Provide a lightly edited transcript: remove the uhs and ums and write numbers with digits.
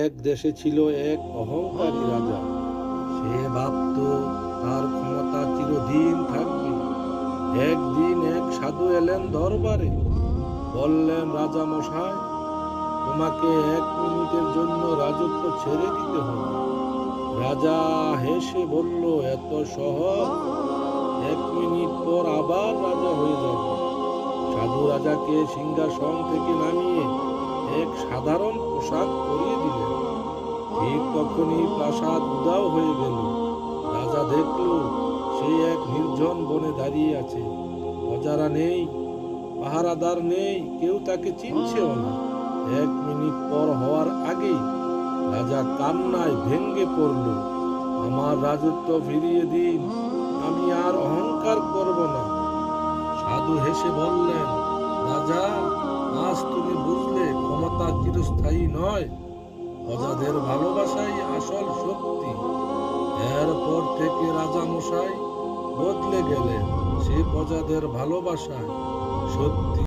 এক দেশে ছিল এক অহংকারী রাজা। সে ভাবত তার ক্ষমতা চিরদিন থাকবে। একদিন এক সাধু এলেন দরবারে। বললেন, রাজা মশাই, তোমাকে 1 মিনিটের জন্য রাজত্ব ছেড়ে দিতে হবে। রাজা হেসে বলল, এত সহজ? 1 মিনিট পর আবার রাজা হয়ে যাব। সাধু রাজাকে সিংহাসন থেকে নামিয়ে এক সাধারণ পোশাক পরিয়ে দিলেন। ঠিক তখনই প্রাসাদ উধাও হয়ে গেল। রাজা দেখল সে এক নির্জন বনে দাঁড়িয়ে আছে। প্রজারা নেই, পাহারাদার নেই, কেউ তাকে চিনছেও না। 1 মিনিট পর হওয়ার আগেই রাজা কান্নায় ভেঙে পড়ল। আমার রাজত্ব ফিরিয়ে দিন, আমি আর অহংকার করব না। সাধু হেসে বললেন, রাজা, আজ তুমি বুঝলে ক্ষমতা চিরস্থায়ী নয়, প্রজাদের ভালোবাসাই আসল শক্তি। এরপর থেকে রাজা মশাই বদলে গেলেন। সে প্রজাদের ভালোবাসায় সত্যি